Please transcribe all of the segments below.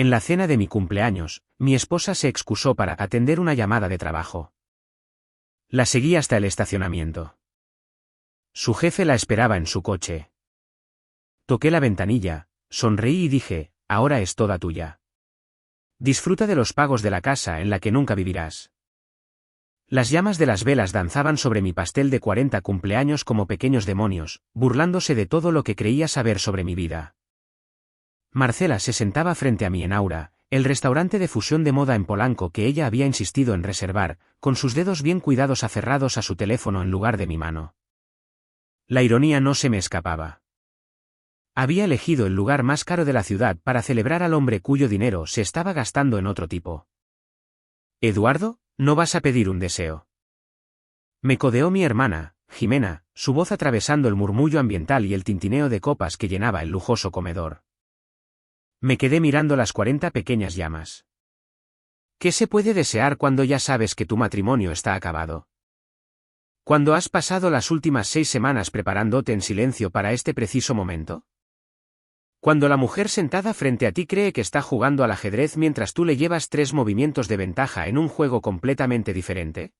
En la cena de mi cumpleaños, mi esposa se excusó para atender una llamada de trabajo. La seguí hasta el estacionamiento. Su jefe la esperaba en su coche. Toqué la ventanilla, sonreí y dije, ahora es toda tuya. Disfruta de los pagos de la casa en la que nunca vivirás. Las llamas de las velas danzaban sobre mi pastel de 40 cumpleaños como pequeños demonios, burlándose de todo lo que creía saber sobre mi vida. Marcela se sentaba frente a mí en Aura, el restaurante de fusión de moda en Polanco que ella había insistido en reservar, con sus dedos bien cuidados aferrados a su teléfono en lugar de mi mano. La ironía no se me escapaba. Había elegido el lugar más caro de la ciudad para celebrar al hombre cuyo dinero se estaba gastando en otro tipo. «Eduardo, ¿no vas a pedir un deseo?». Me codeó mi hermana, Jimena, su voz atravesando el murmullo ambiental y el tintineo de copas que llenaba el lujoso comedor. Me quedé mirando las 40 pequeñas llamas. ¿Qué se puede desear cuando ya sabes que tu matrimonio está acabado? ¿Cuando has pasado las últimas 6 semanas preparándote en silencio para este preciso momento? Cuando la mujer sentada frente a ti cree que está jugando al ajedrez mientras tú le llevas 3 movimientos de ventaja en un juego completamente diferente.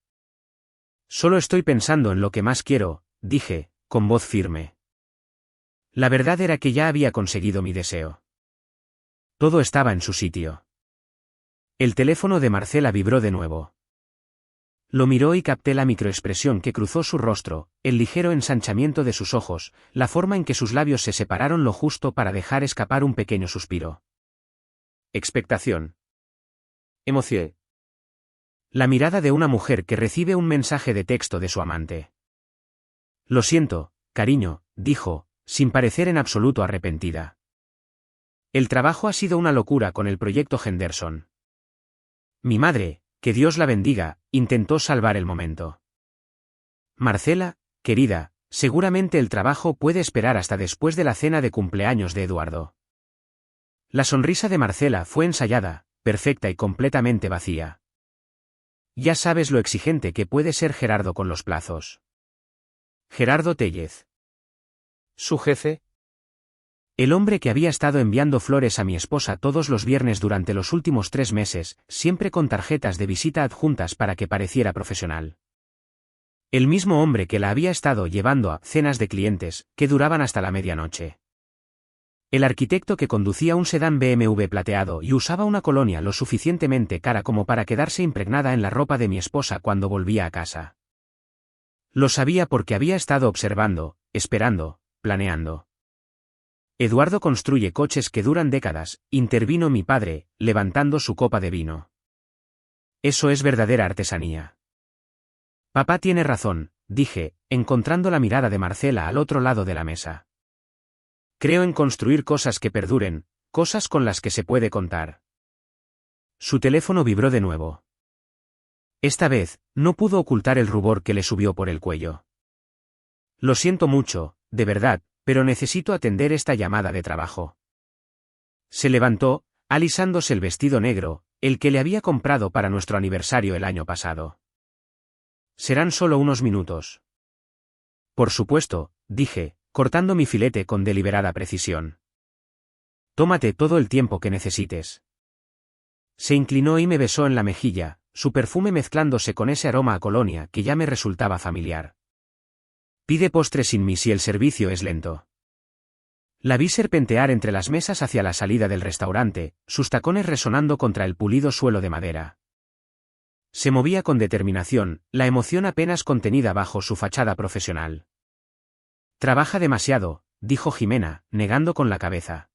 Solo estoy pensando en lo que más quiero, dije, con voz firme. La verdad era que ya había conseguido mi deseo. Todo estaba en su sitio. El teléfono de Marcela vibró de nuevo. Lo miró y capté la microexpresión que cruzó su rostro, el ligero ensanchamiento de sus ojos, la forma en que sus labios se separaron lo justo para dejar escapar un pequeño suspiro. Expectación. Emoción. La mirada de una mujer que recibe un mensaje de texto de su amante. Lo siento, cariño, dijo, sin parecer en absoluto arrepentida. El trabajo ha sido una locura con el proyecto Henderson. Mi madre, que Dios la bendiga, intentó salvar el momento. Marcela, querida, seguramente el trabajo puede esperar hasta después de la cena de cumpleaños de Eduardo. La sonrisa de Marcela fue ensayada, perfecta y completamente vacía. Ya sabes lo exigente que puede ser Gerardo con los plazos. Gerardo Téllez. ¿Su jefe? El hombre que había estado enviando flores a mi esposa todos los viernes durante los últimos 3 meses, siempre con tarjetas de visita adjuntas para que pareciera profesional. El mismo hombre que la había estado llevando a cenas de clientes, que duraban hasta la medianoche. El arquitecto que conducía un sedán BMW plateado y usaba una colonia lo suficientemente cara como para quedarse impregnada en la ropa de mi esposa cuando volvía a casa. Lo sabía porque había estado observando, esperando, planeando. Eduardo construye coches que duran décadas, intervino mi padre, levantando su copa de vino. Eso es verdadera artesanía. Papá tiene razón, dije, encontrando la mirada de Marcela al otro lado de la mesa. Creo en construir cosas que perduren, cosas con las que se puede contar. Su teléfono vibró de nuevo. Esta vez, no pudo ocultar el rubor que le subió por el cuello. Lo siento mucho, de verdad, pero necesito atender esta llamada de trabajo. Se levantó, alisándose el vestido negro, el que le había comprado para nuestro aniversario el año pasado. Serán solo unos minutos. Por supuesto, dije, cortando mi filete con deliberada precisión. Tómate todo el tiempo que necesites. Se inclinó y me besó en la mejilla, su perfume mezclándose con ese aroma a colonia que ya me resultaba familiar. Pide postre sin mí si el servicio es lento. La vi serpentear entre las mesas hacia la salida del restaurante, sus tacones resonando contra el pulido suelo de madera. Se movía con determinación, la emoción apenas contenida bajo su fachada profesional. Trabaja demasiado, dijo Jimena, negando con la cabeza.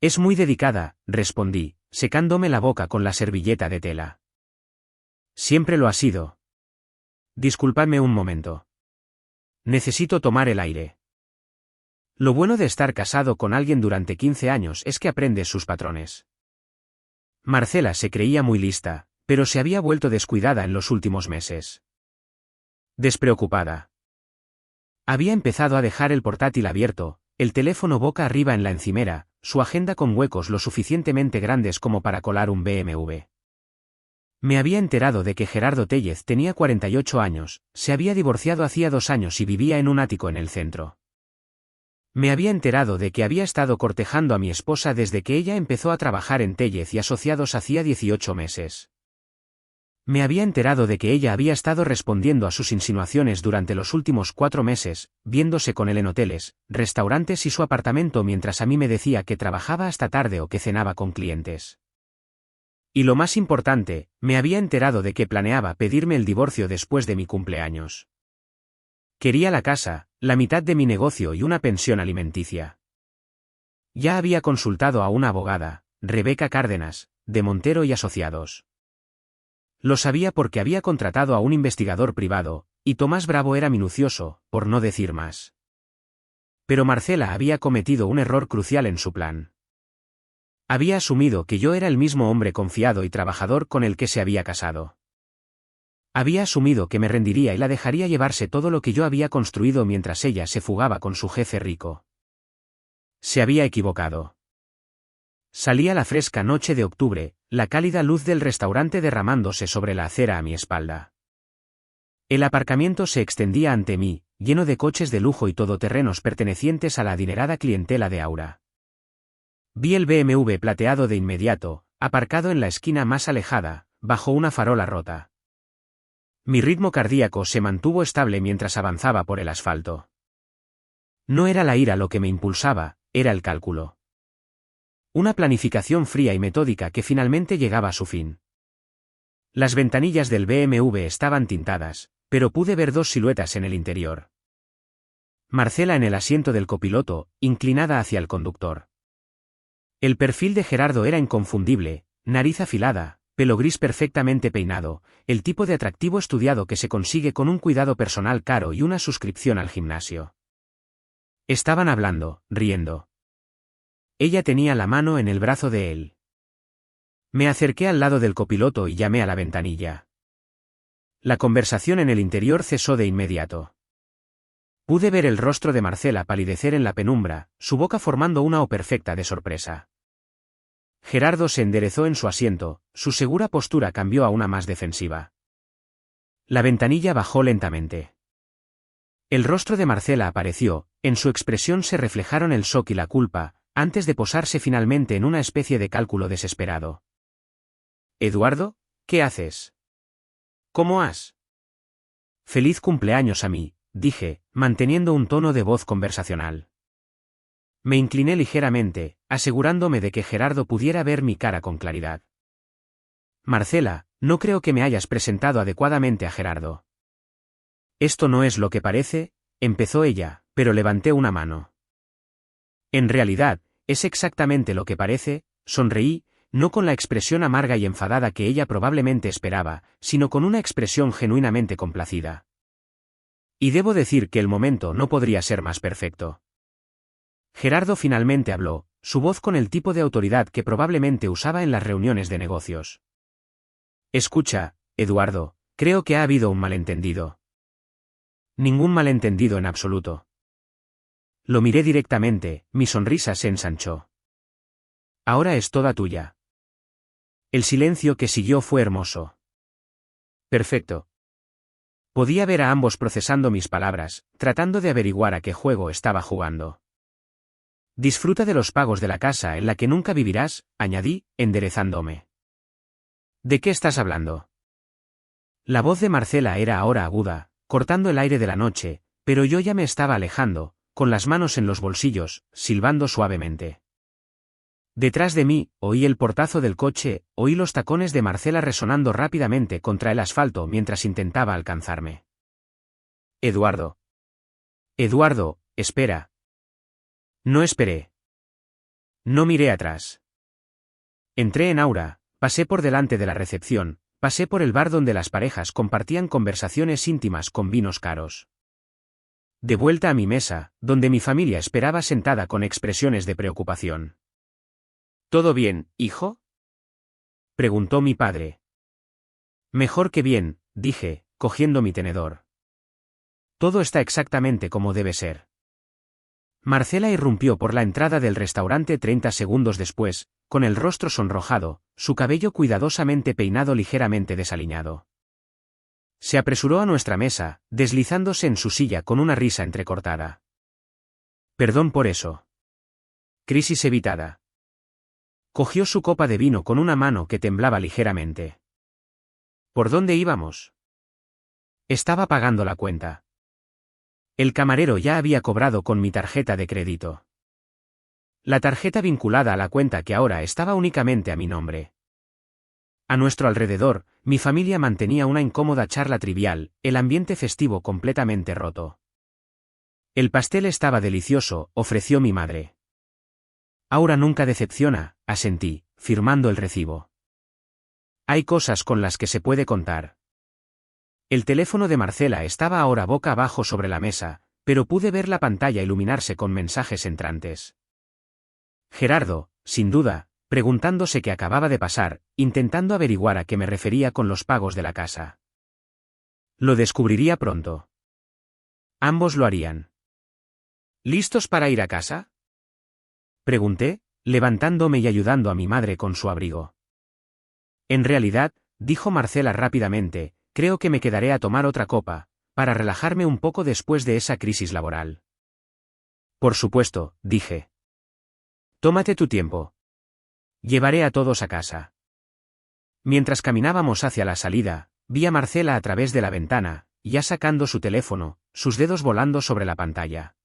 Es muy dedicada, respondí, secándome la boca con la servilleta de tela. Siempre lo ha sido. Disculpadme un momento. Necesito tomar el aire. Lo bueno de estar casado con alguien durante 15 años es que aprendes sus patrones. Marcela se creía muy lista, pero se había vuelto descuidada en los últimos meses. Despreocupada. Había empezado a dejar el portátil abierto, el teléfono boca arriba en la encimera, su agenda con huecos lo suficientemente grandes como para colar un BMW. Me había enterado de que Gerardo Téllez tenía 48 años, se había divorciado hacía 2 años y vivía en un ático en el centro. Me había enterado de que había estado cortejando a mi esposa desde que ella empezó a trabajar en Tellez y Asociados hacía 18 meses. Me había enterado de que ella había estado respondiendo a sus insinuaciones durante los últimos 4 meses, viéndose con él en hoteles, restaurantes y su apartamento mientras a mí me decía que trabajaba hasta tarde o que cenaba con clientes. Y lo más importante, me había enterado de que planeaba pedirme el divorcio después de mi cumpleaños. Quería la casa, la mitad de mi negocio y una pensión alimenticia. Ya había consultado a una abogada, Rebeca Cárdenas, de Montero y Asociados. Lo sabía porque había contratado a un investigador privado, y Tomás Bravo era minucioso, por no decir más. Pero Marcela había cometido un error crucial en su plan. Había asumido que yo era el mismo hombre confiado y trabajador con el que se había casado. Había asumido que me rendiría y la dejaría llevarse todo lo que yo había construido mientras ella se fugaba con su jefe rico. Se había equivocado. Salía la fresca noche de octubre, la cálida luz del restaurante derramándose sobre la acera a mi espalda. El aparcamiento se extendía ante mí, lleno de coches de lujo y todoterrenos pertenecientes a la adinerada clientela de Aura. Vi el BMW plateado de inmediato, aparcado en la esquina más alejada, bajo una farola rota. Mi ritmo cardíaco se mantuvo estable mientras avanzaba por el asfalto. No era la ira lo que me impulsaba, era el cálculo. Una planificación fría y metódica que finalmente llegaba a su fin. Las ventanillas del BMW estaban tintadas, pero pude ver 2 siluetas en el interior. Marcela en el asiento del copiloto, inclinada hacia el conductor. El perfil de Gerardo era inconfundible, nariz afilada, pelo gris perfectamente peinado, el tipo de atractivo estudiado que se consigue con un cuidado personal caro y una suscripción al gimnasio. Estaban hablando, riendo. Ella tenía la mano en el brazo de él. Me acerqué al lado del copiloto y llamé a la ventanilla. La conversación en el interior cesó de inmediato. Pude ver el rostro de Marcela palidecer en la penumbra, su boca formando una O perfecta de sorpresa. Gerardo se enderezó en su asiento, su segura postura cambió a una más defensiva. La ventanilla bajó lentamente. El rostro de Marcela apareció, en su expresión se reflejaron el shock y la culpa, antes de posarse finalmente en una especie de cálculo desesperado. «Eduardo, ¿qué haces? ¿Cómo has?» «Feliz cumpleaños a mí», dije, manteniendo un tono de voz conversacional. Me incliné ligeramente, asegurándome de que Gerardo pudiera ver mi cara con claridad. «Marcela, no creo que me hayas presentado adecuadamente a Gerardo». «Esto no es lo que parece», empezó ella, pero levanté una mano. «En realidad, es exactamente lo que parece», sonreí, no con la expresión amarga y enfadada que ella probablemente esperaba, sino con una expresión genuinamente complacida. Y debo decir que el momento no podría ser más perfecto. Gerardo finalmente habló, su voz con el tipo de autoridad que probablemente usaba en las reuniones de negocios. «Escucha, Eduardo, creo que ha habido un malentendido». «Ningún malentendido en absoluto». Lo miré directamente, mi sonrisa se ensanchó. «Ahora es toda tuya». El silencio que siguió fue hermoso. Perfecto. Podía ver a ambos procesando mis palabras, tratando de averiguar a qué juego estaba jugando. «Disfruta de los pagos de la casa en la que nunca vivirás», añadí, enderezándome. «¿De qué estás hablando?» La voz de Marcela era ahora aguda, cortando el aire de la noche, pero yo ya me estaba alejando, con las manos en los bolsillos, silbando suavemente. Detrás de mí, oí el portazo del coche, oí los tacones de Marcela resonando rápidamente contra el asfalto mientras intentaba alcanzarme. «Eduardo. Eduardo, espera». No esperé. No miré atrás. Entré en Aura, pasé por delante de la recepción, pasé por el bar donde las parejas compartían conversaciones íntimas con vinos caros. De vuelta a mi mesa, donde mi familia esperaba sentada con expresiones de preocupación. «¿Todo bien, hijo?», preguntó mi padre. «Mejor que bien», dije, cogiendo mi tenedor. «Todo está exactamente como debe ser». Marcela irrumpió por la entrada del restaurante 30 segundos después, con el rostro sonrojado, su cabello cuidadosamente peinado ligeramente desaliñado. Se apresuró a nuestra mesa, deslizándose en su silla con una risa entrecortada. Perdón por eso. Crisis evitada. Cogió su copa de vino con una mano que temblaba ligeramente. ¿Por dónde íbamos? Estaba pagando la cuenta. El camarero ya había cobrado con mi tarjeta de crédito. La tarjeta vinculada a la cuenta que ahora estaba únicamente a mi nombre. A nuestro alrededor, mi familia mantenía una incómoda charla trivial, el ambiente festivo completamente roto. El pastel estaba delicioso, ofreció mi madre. Aura nunca decepciona, asentí, firmando el recibo. Hay cosas con las que se puede contar. El teléfono de Marcela estaba ahora boca abajo sobre la mesa, pero pude ver la pantalla iluminarse con mensajes entrantes. Gerardo, sin duda, preguntándose qué acababa de pasar, intentando averiguar a qué me refería con los pagos de la casa. Lo descubriría pronto. Ambos lo harían. ¿Listos para ir a casa? Pregunté, levantándome y ayudando a mi madre con su abrigo. En realidad, dijo Marcela rápidamente, creo que me quedaré a tomar otra copa, para relajarme un poco después de esa crisis laboral. Por supuesto, dije. Tómate tu tiempo. Llevaré a todos a casa. Mientras caminábamos hacia la salida, vi a Marcela a través de la ventana, ya sacando su teléfono, sus dedos volando sobre la pantalla.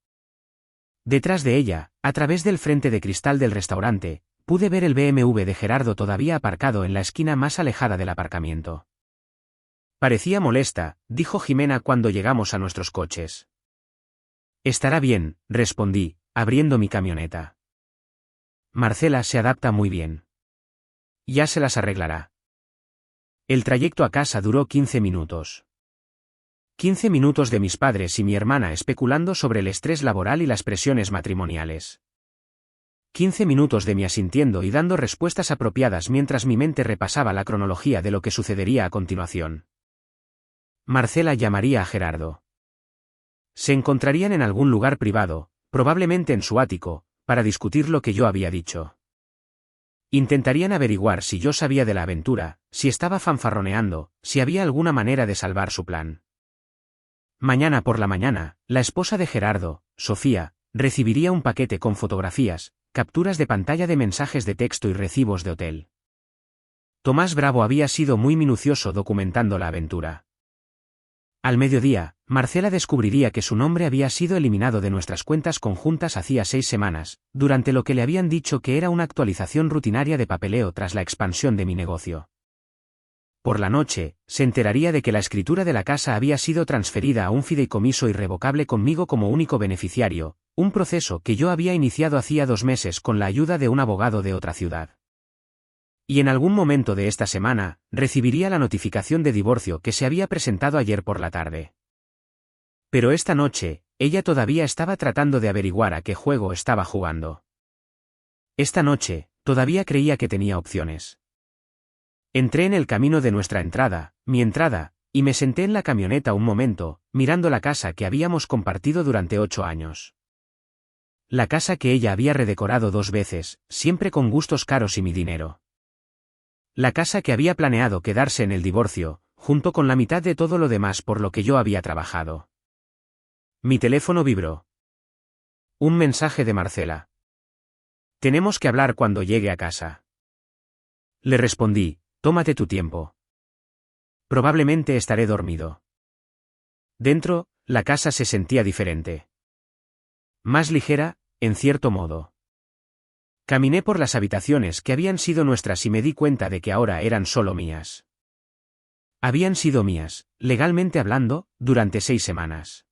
Detrás de ella, a través del frente de cristal del restaurante, pude ver el BMW de Gerardo todavía aparcado en la esquina más alejada del aparcamiento. Parecía molesta, dijo Jimena cuando llegamos a nuestros coches. Estará bien, respondí, abriendo mi camioneta. Marcela se adapta muy bien. Ya se las arreglará. El trayecto a casa duró 15 minutos. 15 minutos de mis padres y mi hermana especulando sobre el estrés laboral y las presiones matrimoniales. 15 minutos de mí asintiendo y dando respuestas apropiadas mientras mi mente repasaba la cronología de lo que sucedería a continuación. Marcela llamaría a Gerardo. Se encontrarían en algún lugar privado, probablemente en su ático, para discutir lo que yo había dicho. Intentarían averiguar si yo sabía de la aventura, si estaba fanfarroneando, si había alguna manera de salvar su plan. Mañana por la mañana, la esposa de Gerardo, Sofía, recibiría un paquete con fotografías, capturas de pantalla de mensajes de texto y recibos de hotel. Tomás Bravo había sido muy minucioso documentando la aventura. Al mediodía, Marcela descubriría que su nombre había sido eliminado de nuestras cuentas conjuntas hacía 6 semanas, durante lo que le habían dicho que era una actualización rutinaria de papeleo tras la expansión de mi negocio. Por la noche, se enteraría de que la escritura de la casa había sido transferida a un fideicomiso irrevocable conmigo como único beneficiario, un proceso que yo había iniciado hacía 2 meses con la ayuda de un abogado de otra ciudad. Y en algún momento de esta semana, recibiría la notificación de divorcio que se había presentado ayer por la tarde. Pero esta noche, ella todavía estaba tratando de averiguar a qué juego estaba jugando. Esta noche, todavía creía que tenía opciones. Entré en el camino de nuestra entrada, mi entrada, y me senté en la camioneta un momento, mirando la casa que habíamos compartido durante 8 años. La casa que ella había redecorado 2 veces, siempre con gustos caros y mi dinero. La casa que había planeado quedarse en el divorcio, junto con la mitad de todo lo demás por lo que yo había trabajado. Mi teléfono vibró. Un mensaje de Marcela. Tenemos que hablar cuando llegue a casa. Le respondí, tómate tu tiempo. Probablemente estaré dormido. Dentro, la casa se sentía diferente. Más ligera, en cierto modo. Caminé por las habitaciones que habían sido nuestras y me di cuenta de que ahora eran solo mías. Habían sido mías, legalmente hablando, durante 6 semanas.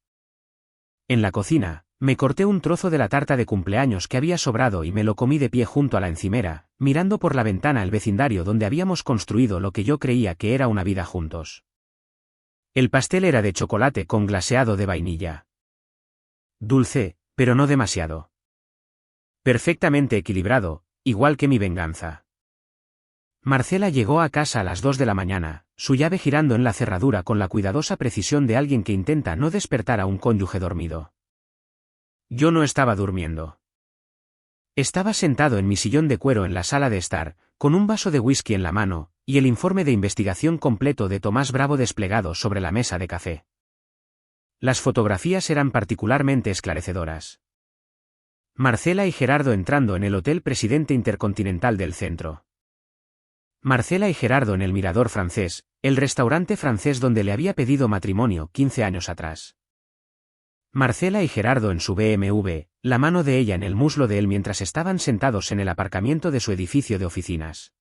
En la cocina, me corté un trozo de la tarta de cumpleaños que había sobrado y me lo comí de pie junto a la encimera, mirando por la ventana el vecindario donde habíamos construido lo que yo creía que era una vida juntos. El pastel era de chocolate con glaseado de vainilla. Dulce, pero no demasiado. Perfectamente equilibrado, igual que mi venganza. Marcela llegó a casa a las 2 de la mañana, su llave girando en la cerradura con la cuidadosa precisión de alguien que intenta no despertar a un cónyuge dormido. Yo no estaba durmiendo. Estaba sentado en mi sillón de cuero en la sala de estar, con un vaso de whisky en la mano, y el informe de investigación completo de Tomás Bravo desplegado sobre la mesa de café. Las fotografías eran particularmente esclarecedoras. Marcela y Gerardo entrando en el Hotel Presidente Intercontinental del centro. Marcela y Gerardo en el Mirador Francés, el restaurante francés donde le había pedido matrimonio 15 años atrás. Marcela y Gerardo en su BMW, la mano de ella en el muslo de él mientras estaban sentados en el aparcamiento de su edificio de oficinas.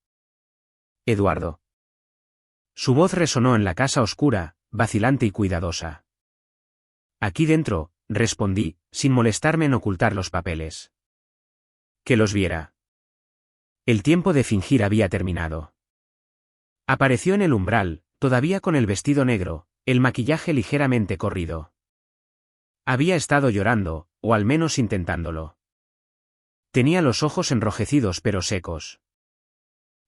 Eduardo. Su voz resonó en la casa oscura, vacilante y cuidadosa. Aquí dentro, respondí, sin molestarme en ocultar los papeles. Que los viera. El tiempo de fingir había terminado. Apareció en el umbral, todavía con el vestido negro, el maquillaje ligeramente corrido. Había estado llorando, o al menos intentándolo. Tenía los ojos enrojecidos pero secos.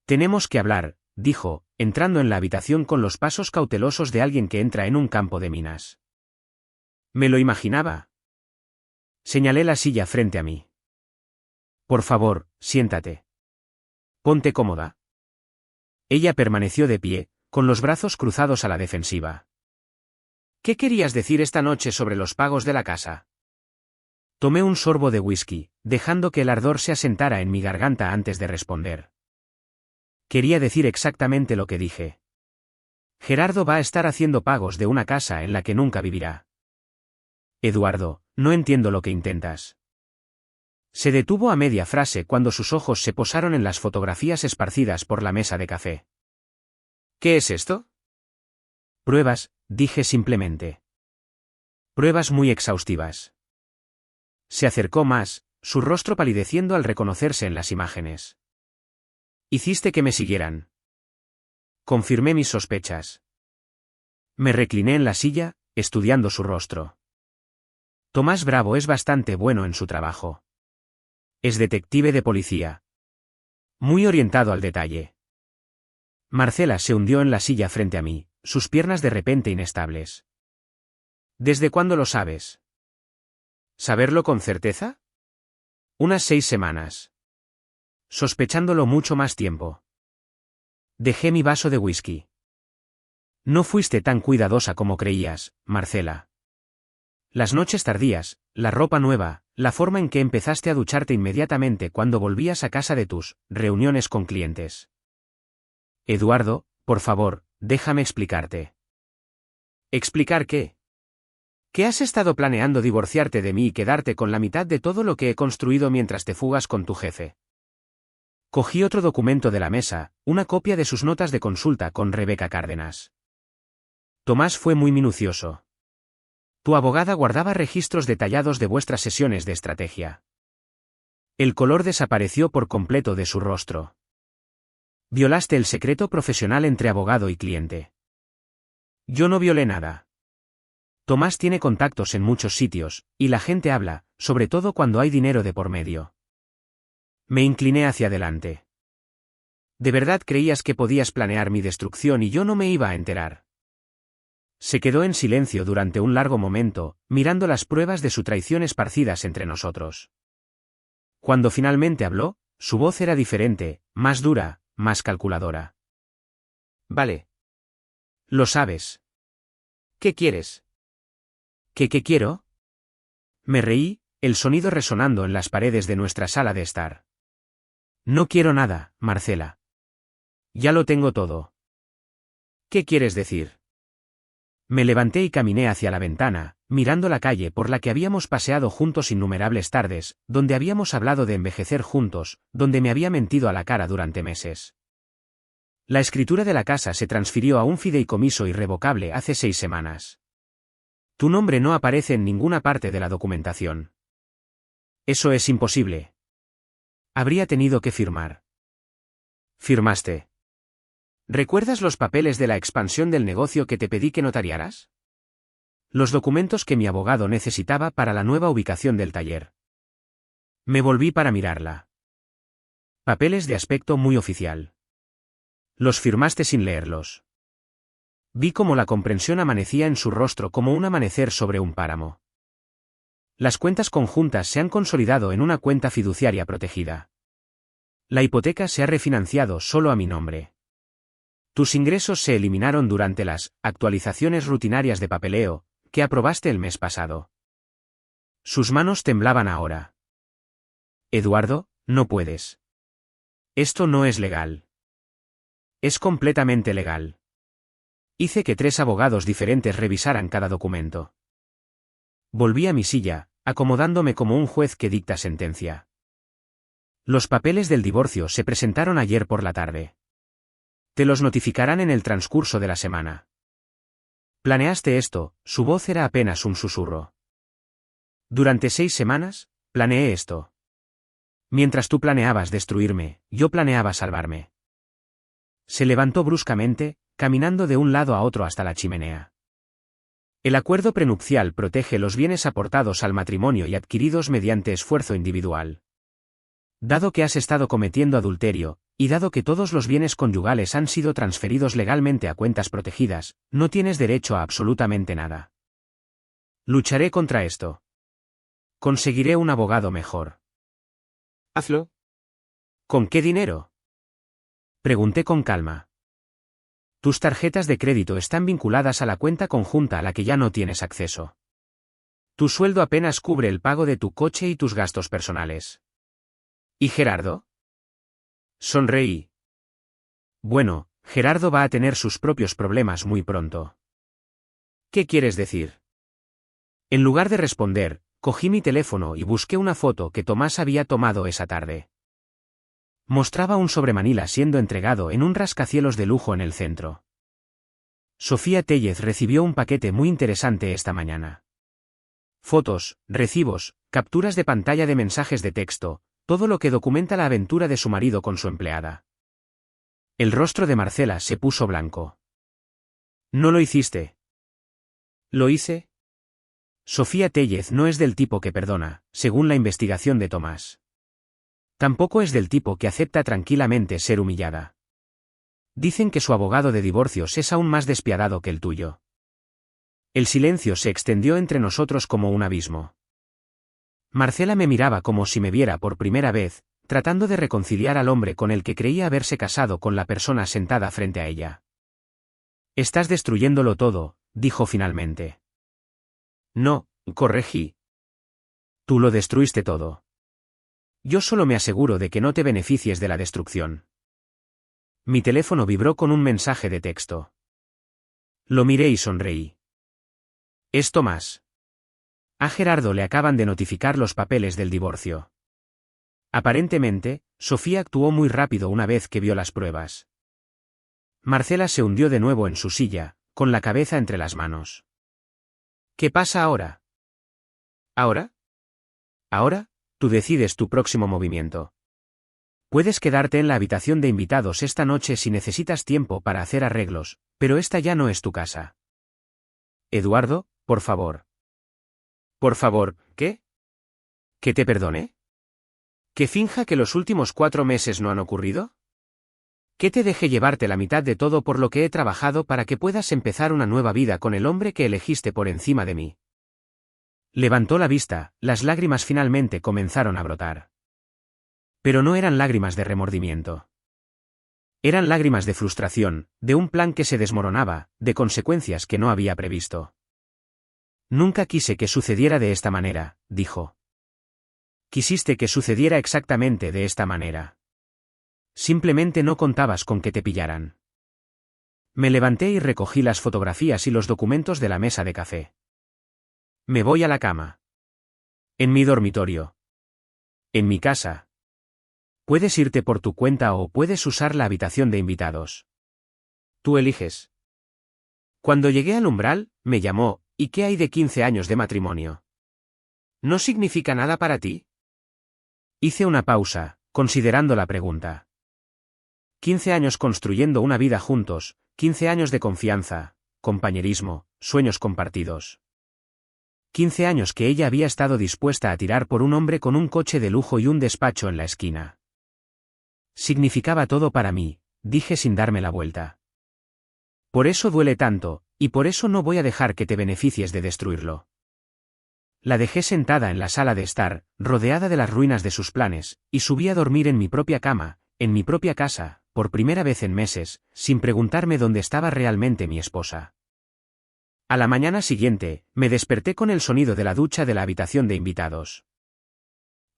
Tenemos que hablar, dijo, entrando en la habitación con los pasos cautelosos de alguien que entra en un campo de minas. Me lo imaginaba. Señalé la silla frente a mí. Por favor, siéntate. Ponte cómoda. Ella permaneció de pie, con los brazos cruzados a la defensiva. ¿Qué querías decir esta noche sobre los pagos de la casa? Tomé un sorbo de whisky, dejando que el ardor se asentara en mi garganta antes de responder. Quería decir exactamente lo que dije. Gerardo va a estar haciendo pagos de una casa en la que nunca vivirá. Eduardo, no entiendo lo que intentas. Se detuvo a media frase cuando sus ojos se posaron en las fotografías esparcidas por la mesa de café. ¿Qué es esto? Pruebas, dije simplemente. Pruebas muy exhaustivas. Se acercó más, su rostro palideciendo al reconocerse en las imágenes. Hiciste que me siguieran. Confirmé mis sospechas. Me recliné en la silla, estudiando su rostro. Tomás Bravo es bastante bueno en su trabajo. Es detective de policía. Muy orientado al detalle. Marcela se hundió en la silla frente a mí, sus piernas de repente inestables. ¿Desde cuándo lo sabes? ¿Saberlo con certeza? Unas 6 semanas. Sospechándolo mucho más tiempo. Dejé mi vaso de whisky. No fuiste tan cuidadosa como creías, Marcela. Las noches tardías, la ropa nueva, la forma en que empezaste a ducharte inmediatamente cuando volvías a casa de tus reuniones con clientes. Eduardo, por favor, déjame explicarte. ¿Explicar qué? ¿Que has estado planeando divorciarte de mí y quedarte con la mitad de todo lo que he construido mientras te fugas con tu jefe? Cogí otro documento de la mesa, una copia de sus notas de consulta con Rebeca Cárdenas. Tomás fue muy minucioso. Tu abogada guardaba registros detallados de vuestras sesiones de estrategia. El color desapareció por completo de su rostro. Violaste el secreto profesional entre abogado y cliente. Yo no violé nada. Tomás tiene contactos en muchos sitios, y la gente habla, sobre todo cuando hay dinero de por medio. Me incliné hacia adelante. ¿De verdad creías que podías planear mi destrucción y yo no me iba a enterar? Se quedó en silencio durante un largo momento, mirando las pruebas de su traición esparcidas entre nosotros. Cuando finalmente habló, su voz era diferente, más dura, más calculadora. Vale. Lo sabes. ¿Qué quieres? ¿Qué quiero? Me reí, el sonido resonando en las paredes de nuestra sala de estar. No quiero nada, Marcela. Ya lo tengo todo. ¿Qué quieres decir? Me levanté y caminé hacia la ventana, mirando la calle por la que habíamos paseado juntos innumerables tardes, donde habíamos hablado de envejecer juntos, donde me había mentido a la cara durante meses. La escritura de la casa se transfirió a un fideicomiso irrevocable hace 6 semanas. Tu nombre no aparece en ninguna parte de la documentación. Eso es imposible. Habría tenido que firmar. Firmaste. ¿Recuerdas los papeles de la expansión del negocio que te pedí que notariaras? Los documentos que mi abogado necesitaba para la nueva ubicación del taller. Me volví para mirarla. Papeles de aspecto muy oficial. Los firmaste sin leerlos. Vi cómo la comprensión amanecía en su rostro como un amanecer sobre un páramo. Las cuentas conjuntas se han consolidado en una cuenta fiduciaria protegida. La hipoteca se ha refinanciado solo a mi nombre. Tus ingresos se eliminaron durante las actualizaciones rutinarias de papeleo que aprobaste el mes pasado. Sus manos temblaban ahora. Eduardo, no puedes. Esto no es legal. Es completamente legal. Hice que 3 abogados diferentes revisaran cada documento. Volví a mi silla, acomodándome como un juez que dicta sentencia. Los papeles del divorcio se presentaron ayer por la tarde. Te los notificarán en el transcurso de la semana. ¿Planeaste esto? Su voz era apenas un susurro. Durante 6 semanas, planeé esto. Mientras tú planeabas destruirme, yo planeaba salvarme. Se levantó bruscamente, caminando de un lado a otro hasta la chimenea. El acuerdo prenupcial protege los bienes aportados al matrimonio y adquiridos mediante esfuerzo individual. Dado que has estado cometiendo adulterio, y dado que todos los bienes conyugales han sido transferidos legalmente a cuentas protegidas, no tienes derecho a absolutamente nada. Lucharé contra esto. Conseguiré un abogado mejor. Hazlo. ¿Con qué dinero? Pregunté con calma. Tus tarjetas de crédito están vinculadas a la cuenta conjunta a la que ya no tienes acceso. Tu sueldo apenas cubre el pago de tu coche y tus gastos personales. ¿Y Gerardo? Sonreí. Bueno, Gerardo va a tener sus propios problemas muy pronto. ¿Qué quieres decir? En lugar de responder, cogí mi teléfono y busqué una foto que Tomás había tomado esa tarde. Mostraba un sobremanila siendo entregado en un rascacielos de lujo en el centro. Sofía Tellez recibió un paquete muy interesante esta mañana. Fotos, recibos, capturas de pantalla de mensajes de texto, todo lo que documenta la aventura de su marido con su empleada. El rostro de Marcela se puso blanco. ¿No lo hiciste? ¿Lo hice? Sofía Tellez no es del tipo que perdona, según la investigación de Tomás. Tampoco es del tipo que acepta tranquilamente ser humillada. Dicen que su abogado de divorcios es aún más despiadado que el tuyo. El silencio se extendió entre nosotros como un abismo. Marcela me miraba como si me viera por primera vez, tratando de reconciliar al hombre con el que creía haberse casado con la persona sentada frente a ella. Estás destruyéndolo todo, dijo finalmente. No, corregí. Tú lo destruiste todo. Yo solo me aseguro de que no te beneficies de la destrucción. Mi teléfono vibró con un mensaje de texto. Lo miré y sonreí. Es Tomás. A Gerardo le acaban de notificar los papeles del divorcio. Aparentemente, Sofía actuó muy rápido una vez que vio las pruebas. Marcela se hundió de nuevo en su silla, con la cabeza entre las manos. ¿Qué pasa ahora? ¿Ahora? ¿Ahora? Tú decides tu próximo movimiento. Puedes quedarte en la habitación de invitados esta noche si necesitas tiempo para hacer arreglos, pero esta ya no es tu casa. Eduardo, por favor. Por favor, ¿qué? ¿Que te perdone? ¿Que finja que los últimos 4 meses no han ocurrido? ¿Que te deje llevarte la mitad de todo por lo que he trabajado para que puedas empezar una nueva vida con el hombre que elegiste por encima de mí? Levantó la vista, las lágrimas finalmente comenzaron a brotar. Pero no eran lágrimas de remordimiento. Eran lágrimas de frustración, de un plan que se desmoronaba, de consecuencias que no había previsto. Nunca quise que sucediera de esta manera, dijo. Quisiste que sucediera exactamente de esta manera. Simplemente no contabas con que te pillaran. Me levanté y recogí las fotografías y los documentos de la mesa de café. Me voy a la cama. En mi dormitorio. En mi casa. Puedes irte por tu cuenta o puedes usar la habitación de invitados. Tú eliges. Cuando llegué al umbral, me llamó, ¿y qué hay de 15 años de matrimonio? ¿No significa nada para ti? Hice una pausa, considerando la pregunta. 15 años construyendo una vida juntos, 15 años de confianza, compañerismo, sueños compartidos. 15 años que ella había estado dispuesta a tirar por un hombre con un coche de lujo y un despacho en la esquina. Significaba todo para mí, dije sin darme la vuelta. Por eso duele tanto, y por eso no voy a dejar que te beneficies de destruirlo. La dejé sentada en la sala de estar, rodeada de las ruinas de sus planes, y subí a dormir en mi propia cama, en mi propia casa, por primera vez en meses, sin preguntarme dónde estaba realmente mi esposa. A la mañana siguiente, me desperté con el sonido de la ducha de la habitación de invitados.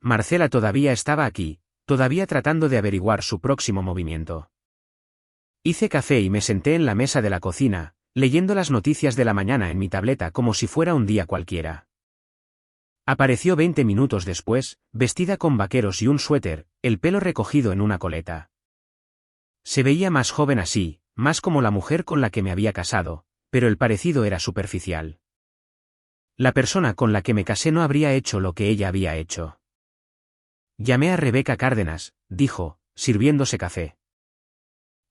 Marcela todavía estaba aquí, todavía tratando de averiguar su próximo movimiento. Hice café y me senté en la mesa de la cocina, leyendo las noticias de la mañana en mi tableta como si fuera un día cualquiera. Apareció 20 minutos después, vestida con vaqueros y un suéter, el pelo recogido en una coleta. Se veía más joven así, más como la mujer con la que me había casado, pero el parecido era superficial. La persona con la que me casé no habría hecho lo que ella había hecho. Llamé a Rebeca Cárdenas, dijo, sirviéndose café.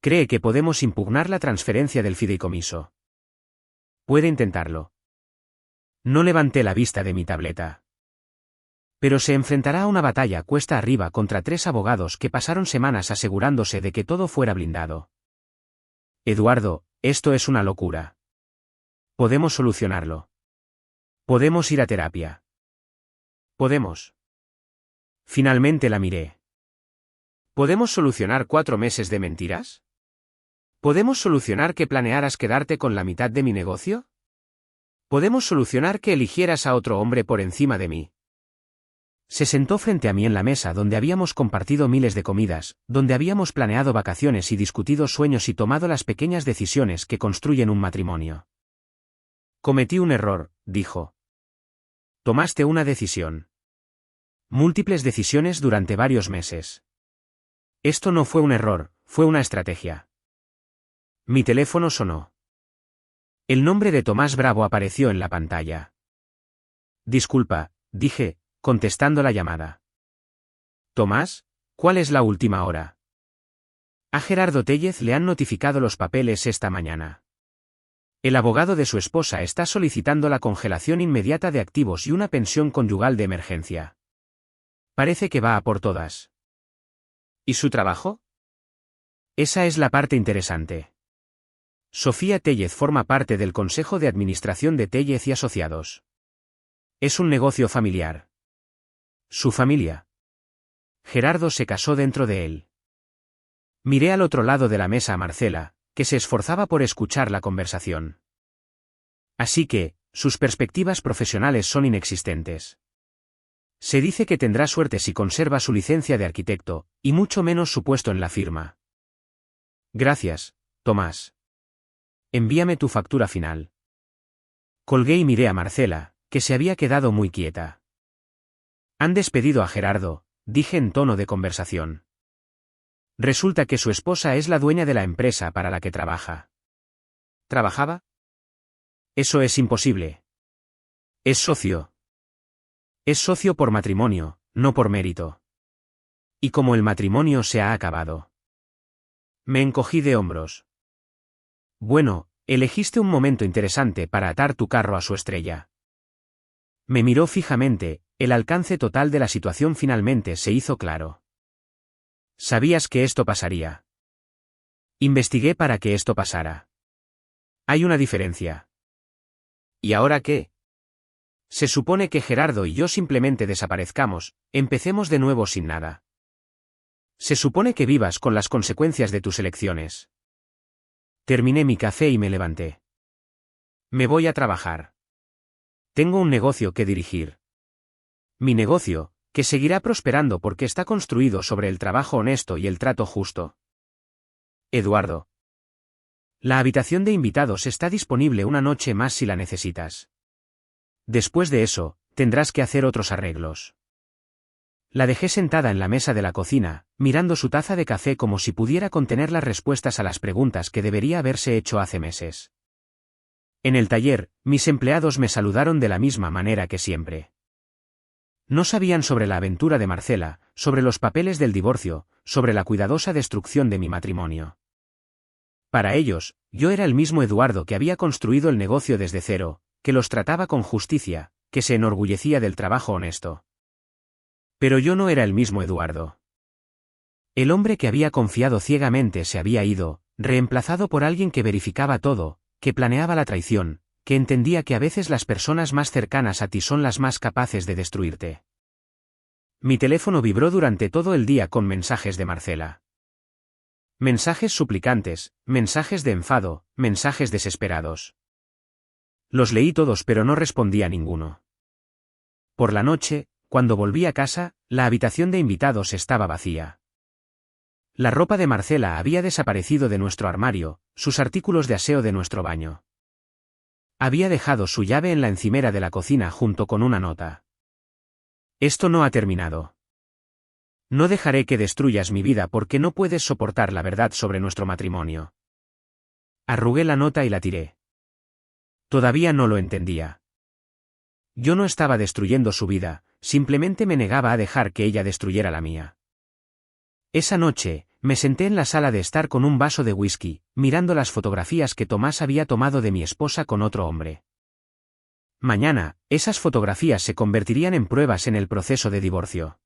¿Cree que podemos impugnar la transferencia del fideicomiso? Puede intentarlo. No levanté la vista de mi tableta. Pero se enfrentará a una batalla cuesta arriba contra 3 abogados que pasaron semanas asegurándose de que todo fuera blindado. Eduardo, esto es una locura. Podemos solucionarlo. Podemos ir a terapia. Podemos. Finalmente la miré. ¿Podemos solucionar 4 meses de mentiras? ¿Podemos solucionar que planearas quedarte con la mitad de mi negocio? ¿Podemos solucionar que eligieras a otro hombre por encima de mí? Se sentó frente a mí en la mesa donde habíamos compartido miles de comidas, donde habíamos planeado vacaciones y discutido sueños y tomado las pequeñas decisiones que construyen un matrimonio. Cometí un error, dijo. Tomaste una decisión. Múltiples decisiones durante varios meses. Esto no fue un error, fue una estrategia. Mi teléfono sonó. El nombre de Tomás Bravo apareció en la pantalla. Disculpa, dije, contestando la llamada. Tomás, ¿cuál es la última hora? A Gerardo Tellez le han notificado los papeles esta mañana. El abogado de su esposa está solicitando la congelación inmediata de activos y una pensión conyugal de emergencia. Parece que va a por todas. ¿Y su trabajo? Esa es la parte interesante. Sofía Tellez forma parte del Consejo de Administración de Tellez y Asociados. Es un negocio familiar. Su familia. Gerardo se casó dentro de él. Miré al otro lado de la mesa a Marcela, que se esforzaba por escuchar la conversación. Así que, sus perspectivas profesionales son inexistentes. Se dice que tendrá suerte si conserva su licencia de arquitecto, y mucho menos su puesto en la firma. Gracias, Tomás. Envíame tu factura final. Colgué y miré a Marcela, que se había quedado muy quieta. Han despedido a Gerardo, dije en tono de conversación. Resulta que su esposa es la dueña de la empresa para la que trabaja. ¿Trabajaba? Eso es imposible. Es socio. Es socio por matrimonio, no por mérito. Y como el matrimonio se ha acabado. Me encogí de hombros. Bueno, elegiste un momento interesante para atar tu carro a su estrella. Me miró fijamente, el alcance total de la situación finalmente se hizo claro. Sabías que esto pasaría. Investigué para que esto pasara. Hay una diferencia. ¿Y ahora qué? Se supone que Gerardo y yo simplemente desaparezcamos, empecemos de nuevo sin nada. Se supone que vivas con las consecuencias de tus elecciones. Terminé mi café y me levanté. Me voy a trabajar. Tengo un negocio que dirigir. Mi negocio, que seguirá prosperando porque está construido sobre el trabajo honesto y el trato justo. Eduardo. La habitación de invitados está disponible una noche más si la necesitas. Después de eso, tendrás que hacer otros arreglos. La dejé sentada en la mesa de la cocina, mirando su taza de café como si pudiera contener las respuestas a las preguntas que debería haberse hecho hace meses. En el taller, mis empleados me saludaron de la misma manera que siempre. No sabían sobre la aventura de Marcela, sobre los papeles del divorcio, sobre la cuidadosa destrucción de mi matrimonio. Para ellos, yo era el mismo Eduardo que había construido el negocio desde cero, que los trataba con justicia, que se enorgullecía del trabajo honesto. Pero yo no era el mismo Eduardo. El hombre que había confiado ciegamente se había ido, reemplazado por alguien que verificaba todo, que planeaba la traición, que entendía que a veces las personas más cercanas a ti son las más capaces de destruirte. Mi teléfono vibró durante todo el día con mensajes de Marcela. Mensajes suplicantes, mensajes de enfado, mensajes desesperados. Los leí todos pero no respondí a ninguno. Por la noche, cuando volví a casa, la habitación de invitados estaba vacía. La ropa de Marcela había desaparecido de nuestro armario, sus artículos de aseo de nuestro baño. Había dejado su llave en la encimera de la cocina junto con una nota. Esto no ha terminado. No dejaré que destruyas mi vida porque no puedes soportar la verdad sobre nuestro matrimonio. Arrugué la nota y la tiré. Todavía no lo entendía. Yo no estaba destruyendo su vida, simplemente me negaba a dejar que ella destruyera la mía. Esa noche, me senté en la sala de estar con un vaso de whisky, mirando las fotografías que Tomás había tomado de mi esposa con otro hombre. Mañana, esas fotografías se convertirían en pruebas en el proceso de divorcio.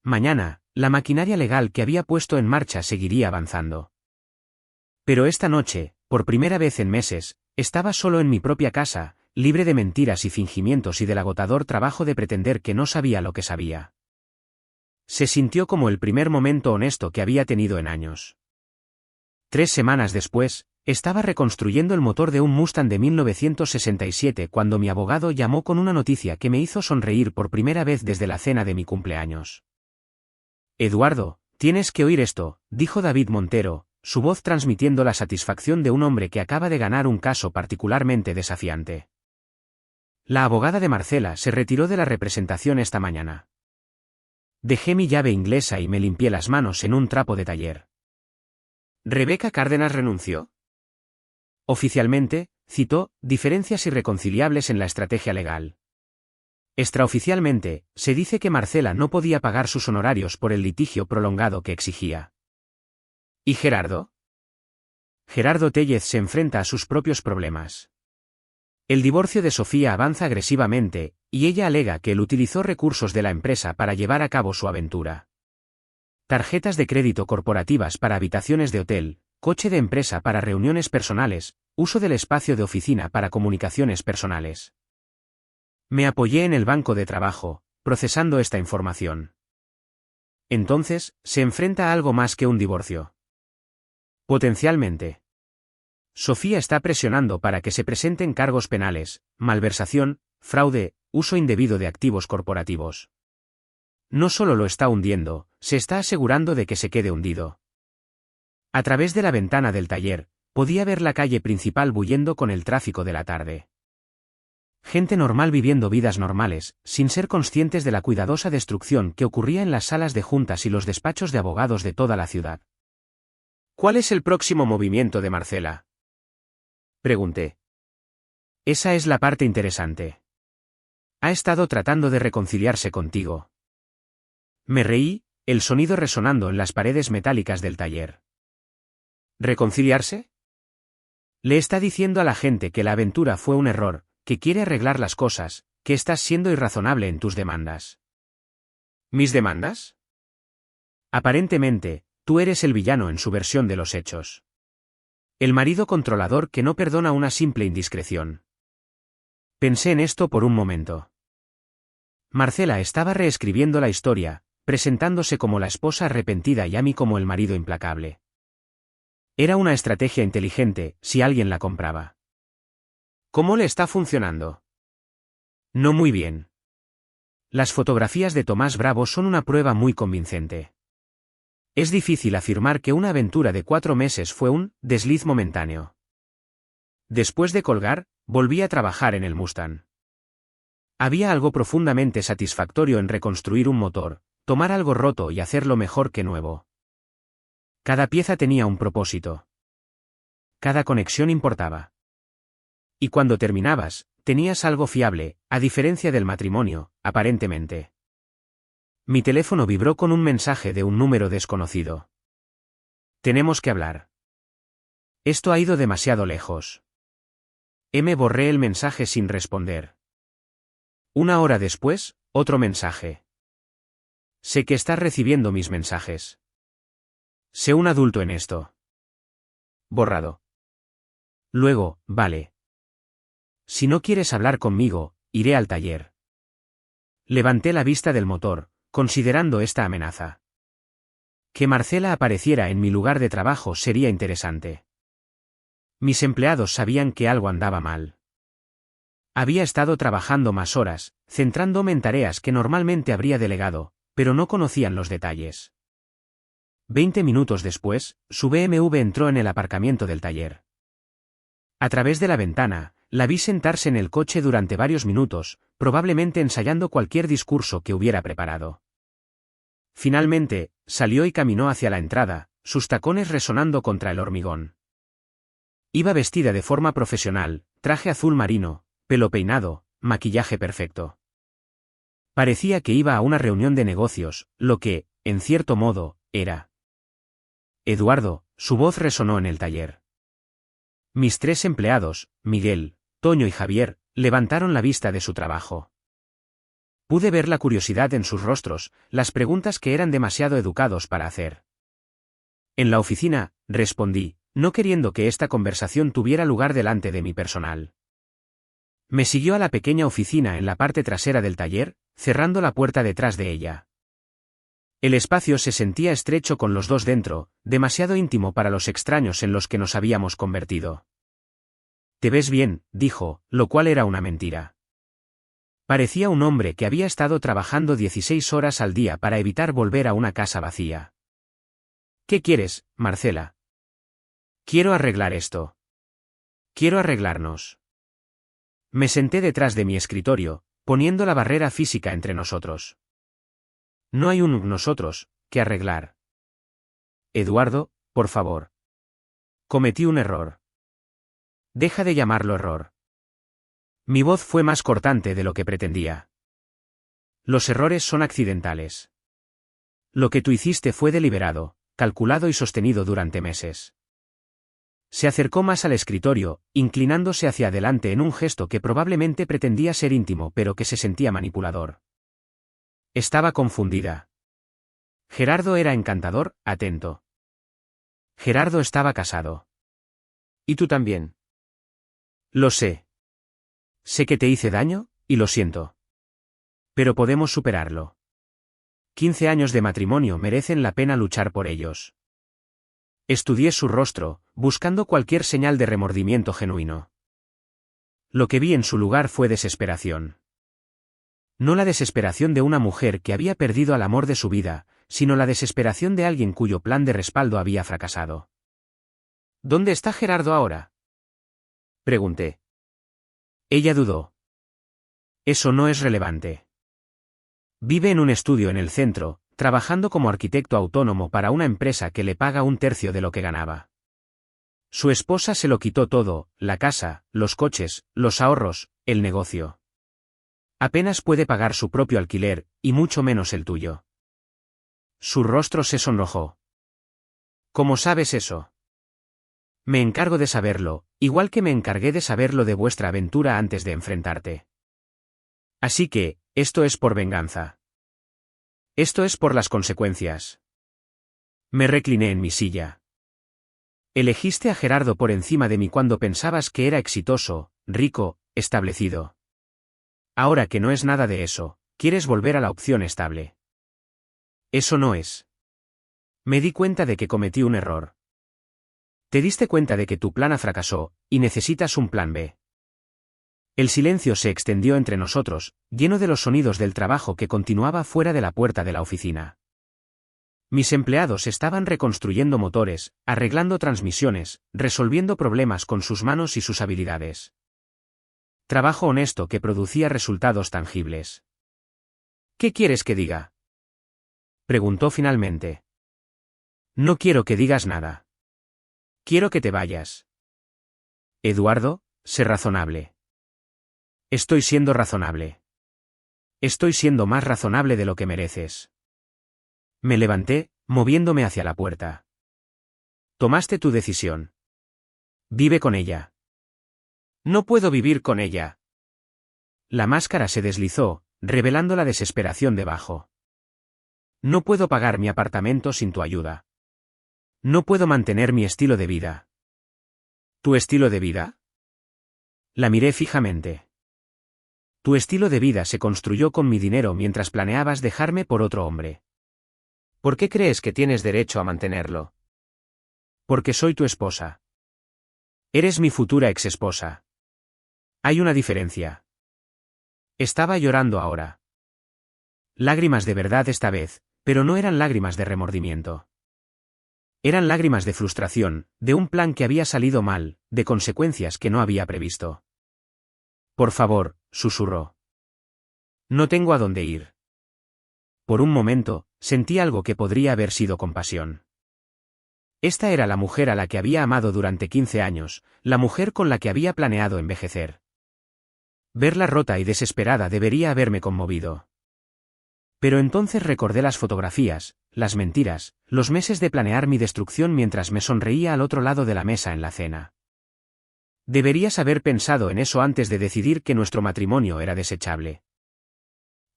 Mañana, la maquinaria legal que había puesto en marcha seguiría avanzando. Pero esta noche, por primera vez en meses, estaba solo en mi propia casa, libre de mentiras y fingimientos y del agotador trabajo de pretender que no sabía lo que sabía. Se sintió como el primer momento honesto que había tenido en años. 3 semanas después, estaba reconstruyendo el motor de un Mustang de 1967 cuando mi abogado llamó con una noticia que me hizo sonreír por primera vez desde la cena de mi cumpleaños. Eduardo, tienes que oír esto, dijo David Montero, su voz transmitiendo la satisfacción de un hombre que acaba de ganar un caso particularmente desafiante. La abogada de Marcela se retiró de la representación esta mañana. Dejé mi llave inglesa y me limpié las manos en un trapo de taller. ¿Rebecca Cárdenas renunció? Oficialmente, citó, diferencias irreconciliables en la estrategia legal. Extraoficialmente, se dice que Marcela no podía pagar sus honorarios por el litigio prolongado que exigía. ¿Y Gerardo? Gerardo Tellez se enfrenta a sus propios problemas. El divorcio de Sofía avanza agresivamente, y ella alega que él utilizó recursos de la empresa para llevar a cabo su aventura. Tarjetas de crédito corporativas para habitaciones de hotel, coche de empresa para reuniones personales, uso del espacio de oficina para comunicaciones personales. Me apoyé en el banco de trabajo, procesando esta información. Entonces, se enfrenta a algo más que un divorcio. Potencialmente. Sofía está presionando para que se presenten cargos penales, malversación, fraude, uso indebido de activos corporativos. No solo lo está hundiendo, se está asegurando de que se quede hundido. A través de la ventana del taller, podía ver la calle principal bullendo con el tráfico de la tarde. Gente normal viviendo vidas normales, sin ser conscientes de la cuidadosa destrucción que ocurría en las salas de juntas y los despachos de abogados de toda la ciudad. ¿Cuál es el próximo movimiento de Marcela? Pregunté. Esa es la parte interesante. Ha estado tratando de reconciliarse contigo. Me reí, el sonido resonando en las paredes metálicas del taller. ¿Reconciliarse? Le está diciendo a la gente que la aventura fue un error, que quiere arreglar las cosas, que estás siendo irrazonable en tus demandas. ¿Mis demandas? Aparentemente, tú eres el villano en su versión de los hechos. El marido controlador que no perdona una simple indiscreción. Pensé en esto por un momento. Marcela estaba reescribiendo la historia, presentándose como la esposa arrepentida y a mí como el marido implacable. Era una estrategia inteligente, si alguien la compraba. ¿Cómo le está funcionando? No muy bien. Las fotografías de Tomás Bravo son una prueba muy convincente. Es difícil afirmar que una aventura de 4 meses fue un desliz momentáneo. Después de colgar, volví a trabajar en el Mustang. Había algo profundamente satisfactorio en reconstruir un motor, tomar algo roto y hacerlo mejor que nuevo. Cada pieza tenía un propósito. Cada conexión importaba. Y cuando terminabas, tenías algo fiable, a diferencia del matrimonio, aparentemente. Mi teléfono vibró con un mensaje de un número desconocido. Tenemos que hablar. Esto ha ido demasiado lejos. Borré el mensaje sin responder. 1 hora después, otro mensaje. Sé que estás recibiendo mis mensajes. Sé un adulto en esto. Borrado. Luego, vale. Si no quieres hablar conmigo, iré al taller. Levanté la vista del motor, considerando esta amenaza. Que Marcela apareciera en mi lugar de trabajo sería interesante. Mis empleados sabían que algo andaba mal. Había estado trabajando más horas, centrándome en tareas que normalmente habría delegado, pero no conocían los detalles. 20 minutos después, su BMW entró en el aparcamiento del taller. A través de la ventana, la vi sentarse en el coche durante varios minutos, probablemente ensayando cualquier discurso que hubiera preparado. Finalmente, salió y caminó hacia la entrada, sus tacones resonando contra el hormigón. Iba vestida de forma profesional, traje azul marino, pelo peinado, maquillaje perfecto. Parecía que iba a una reunión de negocios, lo que, en cierto modo, era. Eduardo, su voz resonó en el taller. Mis 3 empleados, Miguel, Toño y Javier, levantaron la vista de su trabajo. Pude ver la curiosidad en sus rostros, las preguntas que eran demasiado educados para hacer. En la oficina, respondí, no queriendo que esta conversación tuviera lugar delante de mi personal. Me siguió a la pequeña oficina en la parte trasera del taller, cerrando la puerta detrás de ella. El espacio se sentía estrecho con los dos dentro, demasiado íntimo para los extraños en los que nos habíamos convertido. «Te ves bien», dijo, lo cual era una mentira. Parecía un hombre que había estado trabajando 16 horas al día para evitar volver a una casa vacía. «¿Qué quieres, Marcela?» «Quiero arreglar esto. Quiero arreglarnos». Me senté detrás de mi escritorio, poniendo la barrera física entre nosotros. No hay un nosotros que arreglar. Eduardo, por favor. Cometí un error. Deja de llamarlo error. Mi voz fue más cortante de lo que pretendía. Los errores son accidentales. Lo que tú hiciste fue deliberado, calculado y sostenido durante meses. Se acercó más al escritorio, inclinándose hacia adelante en un gesto que probablemente pretendía ser íntimo pero que se sentía manipulador. Estaba confundida. Gerardo era encantador, atento. Gerardo estaba casado. Y tú también. Lo sé. Sé que te hice daño, y lo siento. Pero podemos superarlo. 15 años de matrimonio merecen la pena luchar por ellos. Estudié su rostro, buscando cualquier señal de remordimiento genuino. Lo que vi en su lugar fue desesperación. No la desesperación de una mujer que había perdido al amor de su vida, sino la desesperación de alguien cuyo plan de respaldo había fracasado. ¿Dónde está Gerardo ahora?, pregunté. Ella dudó. Eso no es relevante. Vive en un estudio en el centro, trabajando como arquitecto autónomo para una empresa que le paga 1/3 de lo que ganaba. Su esposa se lo quitó todo, la casa, los coches, los ahorros, el negocio. Apenas puede pagar su propio alquiler, y mucho menos el tuyo. Su rostro se sonrojó. ¿Cómo sabes eso? Me encargo de saberlo, igual que me encargué de saberlo de vuestra aventura antes de enfrentarte. Así que, esto es por venganza. Esto es por las consecuencias. Me recliné en mi silla. Elegiste a Gerardo por encima de mí cuando pensabas que era exitoso, rico, establecido. Ahora que no es nada de eso, quieres volver a la opción estable. Eso no es. Me di cuenta de que cometí un error. Te diste cuenta de que tu plan fracasó, y necesitas un plan B. El silencio se extendió entre nosotros, lleno de los sonidos del trabajo que continuaba fuera de la puerta de la oficina. Mis empleados estaban reconstruyendo motores, arreglando transmisiones, resolviendo problemas con sus manos y sus habilidades. Trabajo honesto que producía resultados tangibles. ¿Qué quieres que diga?, preguntó finalmente. No quiero que digas nada. Quiero que te vayas. Eduardo, sé razonable. Estoy siendo razonable. Estoy siendo más razonable de lo que mereces. Me levanté, moviéndome hacia la puerta. Tomaste tu decisión. Vive con ella. No puedo vivir con ella. La máscara se deslizó, revelando la desesperación debajo. No puedo pagar mi apartamento sin tu ayuda. No puedo mantener mi estilo de vida. ¿Tu estilo de vida? La miré fijamente. Tu estilo de vida se construyó con mi dinero mientras planeabas dejarme por otro hombre. ¿Por qué crees que tienes derecho a mantenerlo? Porque soy tu esposa. Eres mi futura exesposa. Hay una diferencia. Estaba llorando ahora. Lágrimas de verdad esta vez, pero no eran lágrimas de remordimiento. Eran lágrimas de frustración, de un plan que había salido mal, de consecuencias que no había previsto. Por favor, susurró. No tengo a dónde ir. Por un momento, sentí algo que podría haber sido compasión. Esta era la mujer a la que había amado durante 15 años, la mujer con la que había planeado envejecer. Verla rota y desesperada debería haberme conmovido. Pero entonces recordé las fotografías, las mentiras, los meses de planear mi destrucción mientras me sonreía al otro lado de la mesa en la cena. Deberías haber pensado en eso antes de decidir que nuestro matrimonio era desechable.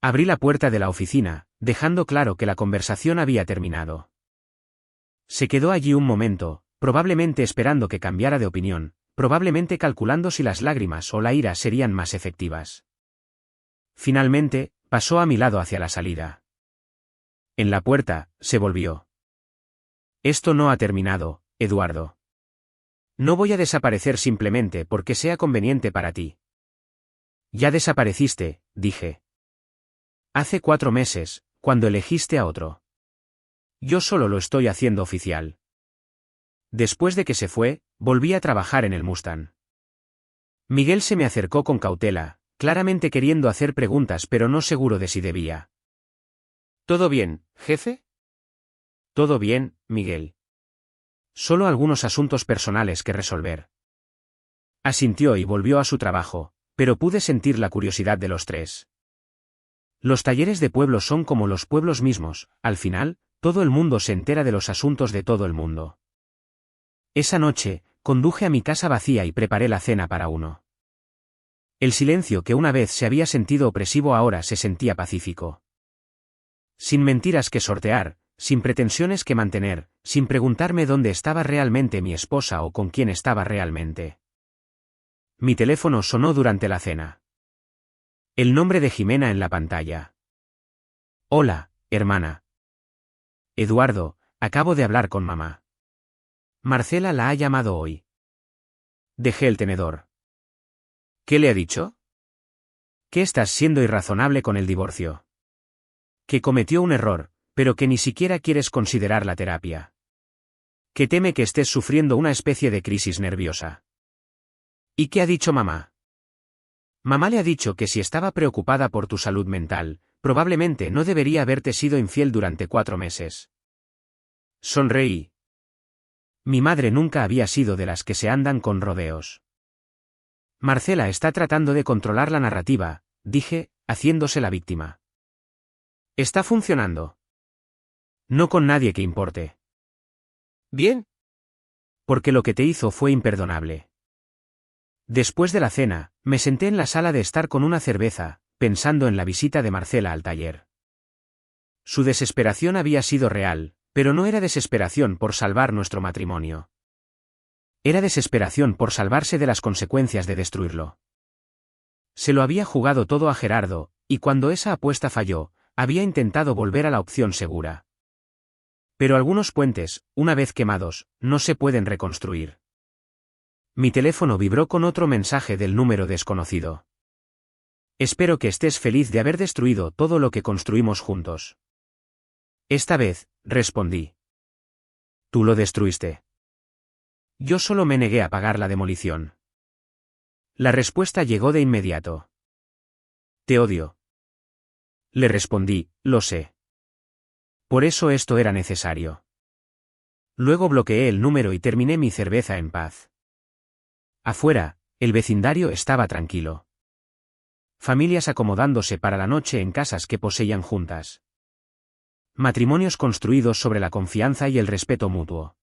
Abrí la puerta de la oficina, dejando claro que la conversación había terminado. Se quedó allí un momento, probablemente esperando que cambiara de opinión, probablemente calculando si las lágrimas o la ira serían más efectivas. Finalmente, pasó a mi lado hacia la salida. En la puerta, se volvió. Esto no ha terminado, Eduardo. No voy a desaparecer simplemente porque sea conveniente para ti. Ya desapareciste, dije. Hace 4 meses, cuando elegiste a otro. Yo solo lo estoy haciendo oficial. Después de que se fue, volví a trabajar en el Mustang. Miguel se me acercó con cautela, claramente queriendo hacer preguntas pero no seguro de si debía. ¿Todo bien, jefe? Todo bien, Miguel. Solo algunos asuntos personales que resolver. Asintió y volvió a su trabajo, pero pude sentir la curiosidad de los tres. Los talleres de pueblo son como los pueblos mismos, al final, todo el mundo se entera de los asuntos de todo el mundo. Esa noche, conduje a mi casa vacía y preparé la cena para uno. El silencio que una vez se había sentido opresivo ahora se sentía pacífico. Sin mentiras que sortear, sin pretensiones que mantener, sin preguntarme dónde estaba realmente mi esposa o con quién estaba realmente. Mi teléfono sonó durante la cena. El nombre de Jimena en la pantalla. Hola, hermana. Eduardo, acabo de hablar con mamá. Marcela la ha llamado hoy. Dejé el tenedor. ¿Qué le ha dicho? Que estás siendo irrazonable con el divorcio. Que cometió un error, pero que ni siquiera quieres considerar la terapia. Que teme que estés sufriendo una especie de crisis nerviosa. ¿Y qué ha dicho mamá? Mamá le ha dicho que si estaba preocupada por tu salud mental, probablemente no debería haberte sido infiel durante 4 meses. Sonreí. Mi madre nunca había sido de las que se andan con rodeos. Marcela está tratando de controlar la narrativa, dije, haciéndose la víctima. Está funcionando. No con nadie que importe. Bien. Porque lo que te hizo fue imperdonable. Después de la cena, me senté en la sala de estar con una cerveza, pensando en la visita de Marcela al taller. Su desesperación había sido real, pero no era desesperación por salvar nuestro matrimonio. Era desesperación por salvarse de las consecuencias de destruirlo. Se lo había jugado todo a Gerardo, y cuando esa apuesta falló, había intentado volver a la opción segura. Pero algunos puentes, una vez quemados, no se pueden reconstruir. Mi teléfono vibró con otro mensaje del número desconocido. Espero que estés feliz de haber destruido todo lo que construimos juntos. Esta vez, respondí. Tú lo destruiste. Yo solo me negué a pagar la demolición. La respuesta llegó de inmediato. Te odio. Le respondí, lo sé. Por eso esto era necesario. Luego bloqueé el número y terminé mi cerveza en paz. Afuera, el vecindario estaba tranquilo. Familias acomodándose para la noche en casas que poseían juntas. Matrimonios construidos sobre la confianza y el respeto mutuo.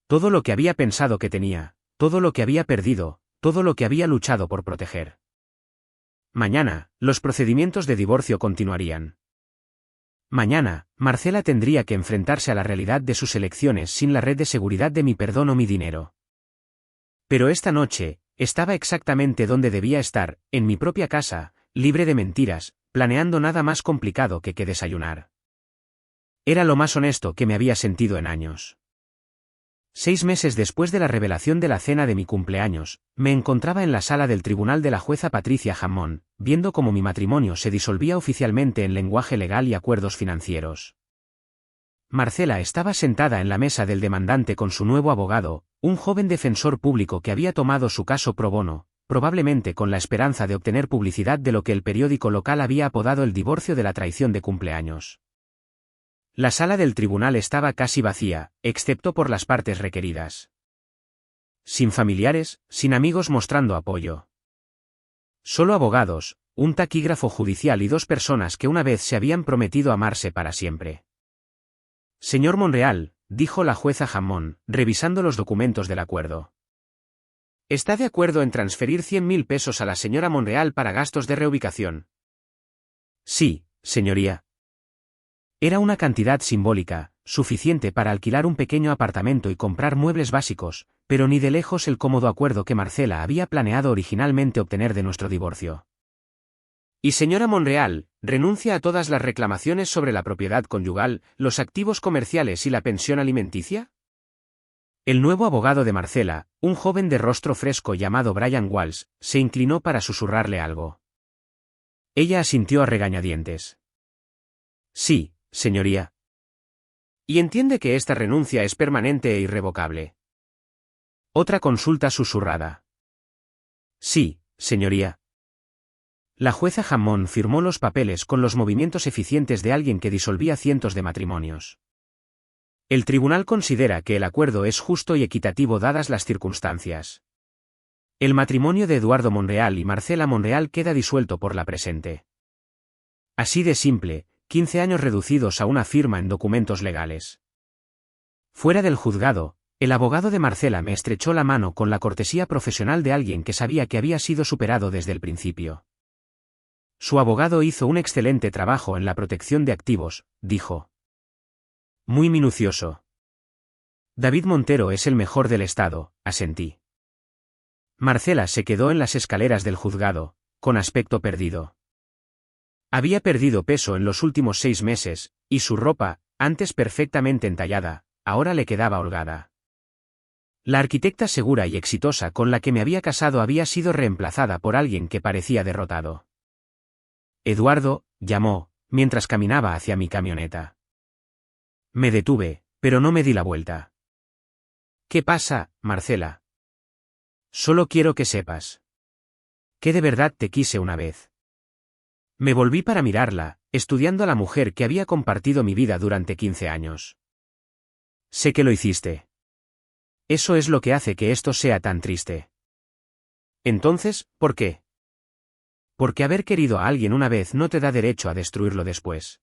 Todo lo que había pensado que tenía, todo lo que había perdido, todo lo que había luchado por proteger. Mañana, los procedimientos de divorcio continuarían. Mañana, Marcela tendría que enfrentarse a la realidad de sus elecciones sin la red de seguridad de mi perdón o mi dinero. Pero esta noche, estaba exactamente donde debía estar, en mi propia casa, libre de mentiras, planeando nada más complicado que desayunar. Era lo más honesto que me había sentido en años. 6 meses después de la revelación de la cena de mi cumpleaños, me encontraba en la sala del tribunal de la jueza Patricia Hammond, viendo cómo mi matrimonio se disolvía oficialmente en lenguaje legal y acuerdos financieros. Marcela estaba sentada en la mesa del demandante con su nuevo abogado, un joven defensor público que había tomado su caso pro bono, probablemente con la esperanza de obtener publicidad de lo que el periódico local había apodado el divorcio de la traición de cumpleaños. La sala del tribunal estaba casi vacía, excepto por las partes requeridas. Sin familiares, sin amigos mostrando apoyo. Solo abogados, un taquígrafo judicial y 2 personas que una vez se habían prometido amarse para siempre. Señor Monreal, dijo la jueza Hammond, revisando los documentos del acuerdo. ¿Está de acuerdo en transferir 100.000 pesos a la señora Monreal para gastos de reubicación? Sí, señoría. Era una cantidad simbólica, suficiente para alquilar un pequeño apartamento y comprar muebles básicos, pero ni de lejos el cómodo acuerdo que Marcela había planeado originalmente obtener de nuestro divorcio. ¿Y señora Monreal, renuncia a todas las reclamaciones sobre la propiedad conyugal, los activos comerciales y la pensión alimenticia? El nuevo abogado de Marcela, un joven de rostro fresco llamado Brian Walsh, se inclinó para susurrarle algo. Ella asintió a regañadientes. Sí, señoría. ¿Y entiende que esta renuncia es permanente e irrevocable? Otra consulta susurrada. Sí, señoría. La jueza Hammond firmó los papeles con los movimientos eficientes de alguien que disolvía cientos de matrimonios. El tribunal considera que el acuerdo es justo y equitativo dadas las circunstancias. El matrimonio de Eduardo Monreal y Marcela Monreal queda disuelto por la presente. Así de simple, 15 años reducidos a una firma en documentos legales. Fuera del juzgado, el abogado de Marcela me estrechó la mano con la cortesía profesional de alguien que sabía que había sido superado desde el principio. Su abogado hizo un excelente trabajo en la protección de activos, dijo. Muy minucioso. David Montero es el mejor del estado, asentí. Marcela se quedó en las escaleras del juzgado, con aspecto perdido. Había perdido peso en los últimos 6 meses, y su ropa, antes perfectamente entallada, ahora le quedaba holgada. La arquitecta segura y exitosa con la que me había casado había sido reemplazada por alguien que parecía derrotado. Eduardo, llamó, mientras caminaba hacia mi camioneta. Me detuve, pero no me di la vuelta. ¿Qué pasa, Marcela? Solo quiero que sepas. Que de verdad te quise una vez. Me volví para mirarla, estudiando a la mujer que había compartido mi vida durante 15 años. Sé que lo hiciste. Eso es lo que hace que esto sea tan triste. Entonces, ¿por qué? Porque haber querido a alguien una vez no te da derecho a destruirlo después.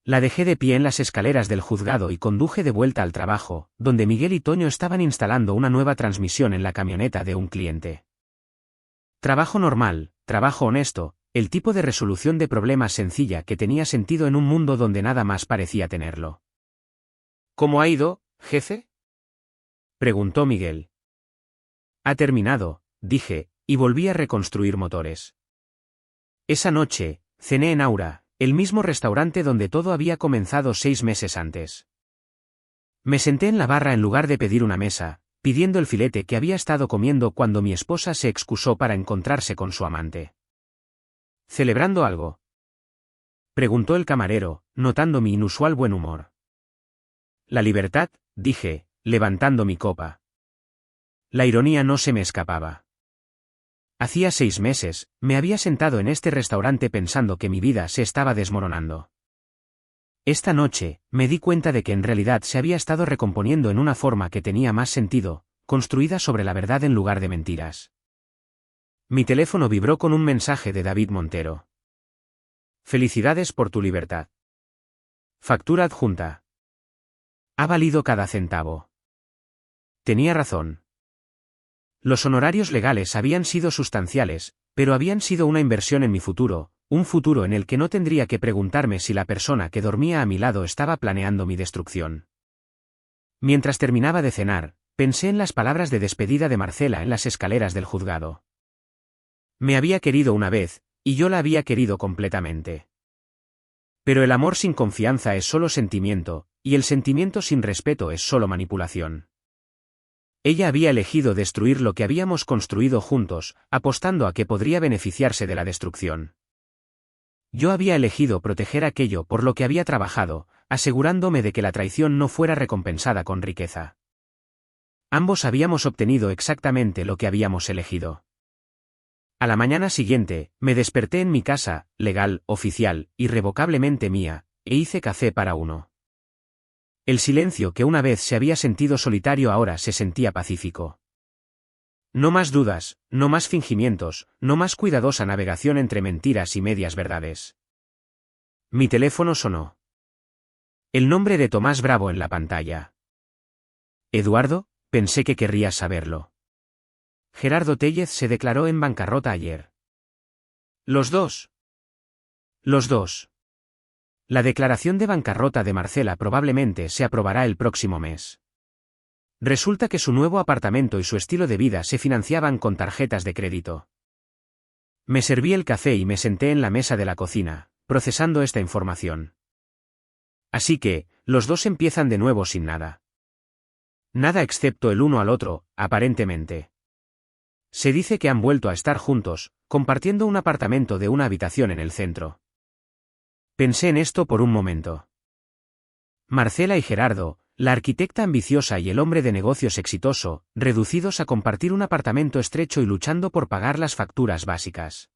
La dejé de pie en las escaleras del juzgado y conduje de vuelta al trabajo, donde Miguel y Toño estaban instalando una nueva transmisión en la camioneta de un cliente. Trabajo normal, trabajo honesto, el tipo de resolución de problemas sencilla que tenía sentido en un mundo donde nada más parecía tenerlo. ¿Cómo ha ido, jefe? Preguntó Miguel. Ha terminado, dije, y volví a reconstruir motores. Esa noche, cené en Aura, el mismo restaurante donde todo había comenzado 6 meses antes. Me senté en la barra en lugar de pedir una mesa, pidiendo el filete que había estado comiendo cuando mi esposa se excusó para encontrarse con su amante. ¿Celebrando algo? Preguntó el camarero, notando mi inusual buen humor. La libertad, dije, levantando mi copa. La ironía no se me escapaba. Hacía 6 meses, me había sentado en este restaurante pensando que mi vida se estaba desmoronando. Esta noche, me di cuenta de que en realidad se había estado recomponiendo en una forma que tenía más sentido, construida sobre la verdad en lugar de mentiras. Mi teléfono vibró con un mensaje de David Montero. Felicidades por tu libertad. Factura adjunta. Ha valido cada centavo. Tenía razón. Los honorarios legales habían sido sustanciales, pero habían sido una inversión en mi futuro, un futuro en el que no tendría que preguntarme si la persona que dormía a mi lado estaba planeando mi destrucción. Mientras terminaba de cenar, pensé en las palabras de despedida de Marcela en las escaleras del juzgado. Me había querido una vez, y yo la había querido completamente. Pero el amor sin confianza es solo sentimiento, y el sentimiento sin respeto es solo manipulación. Ella había elegido destruir lo que habíamos construido juntos, apostando a que podría beneficiarse de la destrucción. Yo había elegido proteger aquello por lo que había trabajado, asegurándome de que la traición no fuera recompensada con riqueza. Ambos habíamos obtenido exactamente lo que habíamos elegido. A la mañana siguiente, me desperté en mi casa, legal, oficial, irrevocablemente mía, e hice café para uno. El silencio que una vez se había sentido solitario ahora se sentía pacífico. No más dudas, no más fingimientos, no más cuidadosa navegación entre mentiras y medias verdades. Mi teléfono sonó. El nombre de Tomás Bravo en la pantalla. Eduardo, pensé que querrías saberlo. Gerardo Tellez se declaró en bancarrota ayer. ¿Los dos? Los dos. La declaración de bancarrota de Marcela probablemente se aprobará el próximo mes. Resulta que su nuevo apartamento y su estilo de vida se financiaban con tarjetas de crédito. Me serví el café y me senté en la mesa de la cocina, procesando esta información. Así que, los dos empiezan de nuevo sin nada. Nada excepto el uno al otro, aparentemente. Se dice que han vuelto a estar juntos, compartiendo un apartamento de una habitación en el centro. Pensé en esto por un momento. Marcela y Gerardo, la arquitecta ambiciosa y el hombre de negocios exitoso, reducidos a compartir un apartamento estrecho y luchando por pagar las facturas básicas.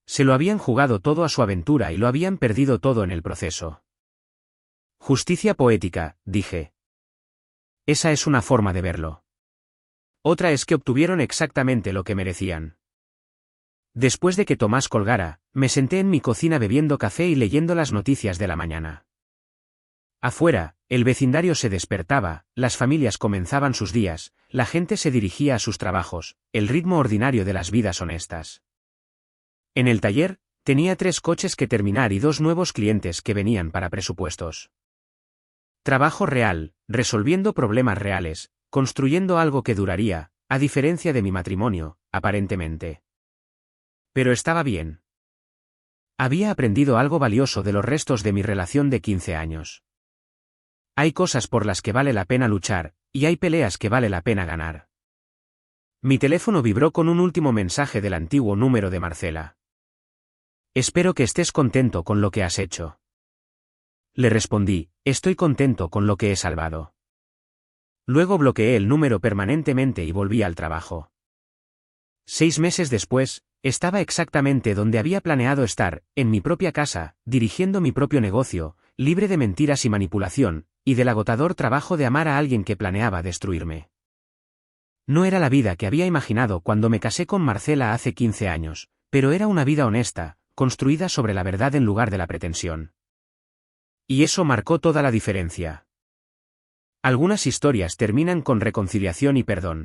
Se lo habían jugado todo a su aventura y lo habían perdido todo en el proceso. Justicia poética, dije. Esa es una forma de verlo. Otra es que obtuvieron exactamente lo que merecían. Después de que Tomás colgara, me senté en mi cocina bebiendo café y leyendo las noticias de la mañana. Afuera, el vecindario se despertaba, las familias comenzaban sus días, la gente se dirigía a sus trabajos, el ritmo ordinario de las vidas honestas. En el taller, tenía 3 coches que terminar y 2 nuevos clientes que venían para presupuestos. Trabajo real, resolviendo problemas reales, construyendo algo que duraría, a diferencia de mi matrimonio, aparentemente. Pero estaba bien. Había aprendido algo valioso de los restos de mi relación de 15 años. Hay cosas por las que vale la pena luchar, y hay peleas que vale la pena ganar. Mi teléfono vibró con un último mensaje del antiguo número de Marcela. Espero que estés contento con lo que has hecho. Le respondí, estoy contento con lo que he salvado. Luego bloqueé el número permanentemente y volví al trabajo. 6 meses después, estaba exactamente donde había planeado estar, en mi propia casa, dirigiendo mi propio negocio, libre de mentiras y manipulación, y del agotador trabajo de amar a alguien que planeaba destruirme. No era la vida que había imaginado cuando me casé con Marcela hace 15 años, pero era una vida honesta, construida sobre la verdad en lugar de la pretensión. Y eso marcó toda la diferencia. Algunas historias terminan con reconciliación y perdón.